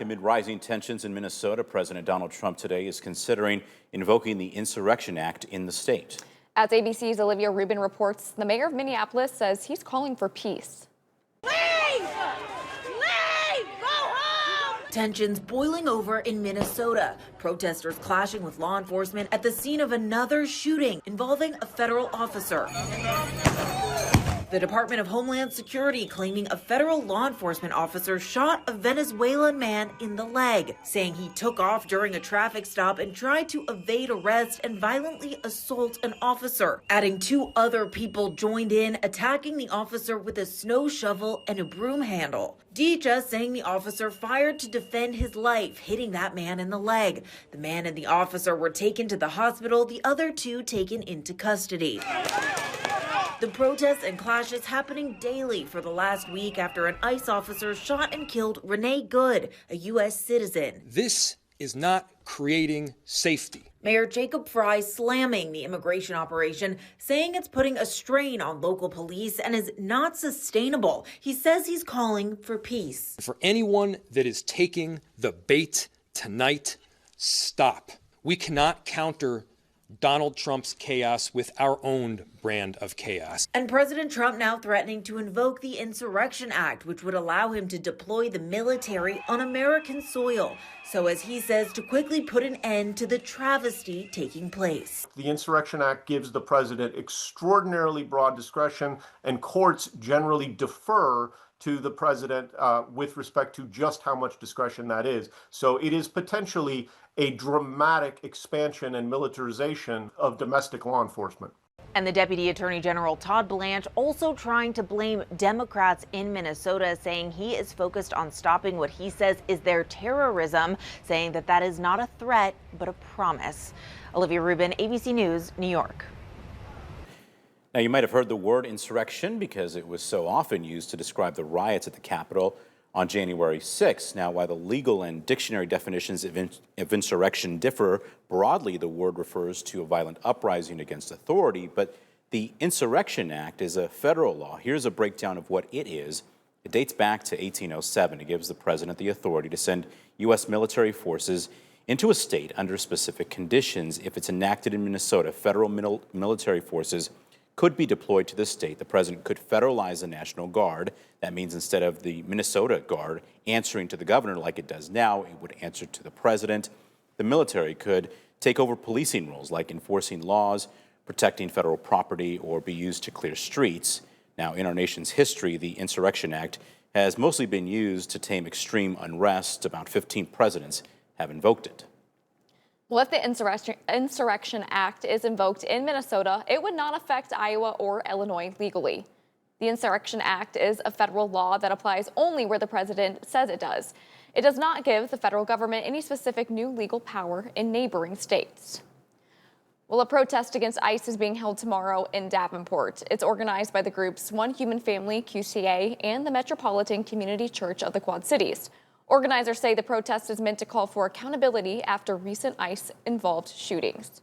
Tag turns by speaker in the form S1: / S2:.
S1: Amid rising tensions in Minnesota, President Donald Trump today is considering invoking the Insurrection Act in the state.
S2: As ABC's Olivia Rubin reports, the mayor of Minneapolis says he's calling for peace.
S3: Leave! Leave! Go home!
S4: Tensions boiling over in Minnesota. Protesters clashing with law enforcement at the scene of another shooting involving a federal officer. The Department of Homeland Security claiming a federal law enforcement officer shot a Venezuelan man in the leg, saying he took off during a traffic stop and tried to evade arrest and violently assault an officer. Adding 2 other people joined in, attacking the officer with a snow shovel and a broom handle. DHS saying the officer fired to defend his life, hitting that man in the leg. The man and the officer were taken to the hospital, the other 2 taken into custody. The protests and clashes happening daily for the last week after an ICE officer shot and killed Renee Good, a U.S. citizen.
S5: This is not creating safety.
S4: Mayor Jacob Fry slamming the immigration operation, saying it's putting a strain on local police and is not sustainable. He says he's calling for peace.
S5: For anyone that is taking the bait tonight, stop. We cannot counter Donald Trump's chaos with our own brand of chaos.
S4: And President Trump now threatening to invoke the Insurrection Act, which would allow him to deploy the military on American soil. So, as he says, to quickly put an end to the travesty taking place.
S6: The Insurrection Act gives the president extraordinarily broad discretion, and courts generally defer to the president with respect to just how much discretion that is. So it is potentially a dramatic expansion and militarization of domestic law enforcement.
S7: And the Deputy Attorney General Todd Blanche also trying to blame Democrats in Minnesota, saying he is focused on stopping what he says is their terrorism, saying that that is not a threat, but a promise. Olivia Rubin, ABC News, New York.
S1: Now, you might have heard the word insurrection because it was so often used to describe the riots at the Capitol on January 6th. Now, while the legal and dictionary definitions of insurrection differ, broadly the word refers to a violent uprising against authority, but the Insurrection Act is a federal law. Here's a breakdown of what it is. It dates back to 1807. It gives the president the authority to send U.S. military forces into a state under specific conditions. If it's enacted in Minnesota, federal military forces could be deployed to the state. The president could federalize the National Guard. That means instead of the Minnesota Guard answering to the governor like it does now, it would answer to the president. The military could take over policing roles like enforcing laws, protecting federal property, or be used to clear streets. Now, in our nation's history, the Insurrection Act has mostly been used to tame extreme unrest. About 15 presidents have invoked it.
S2: Well, if the Insurrection Act is invoked in Minnesota, it would not affect Iowa or Illinois legally. The Insurrection Act is a federal law that applies only where the president says it does. It does not give the federal government any specific new legal power in neighboring states. Well, a protest against ICE is being held tomorrow in Davenport. It's organized by the groups One Human Family, QCA, and the Metropolitan Community Church of the Quad Cities. Organizers say the protest is meant to call for accountability after recent ICE-involved shootings.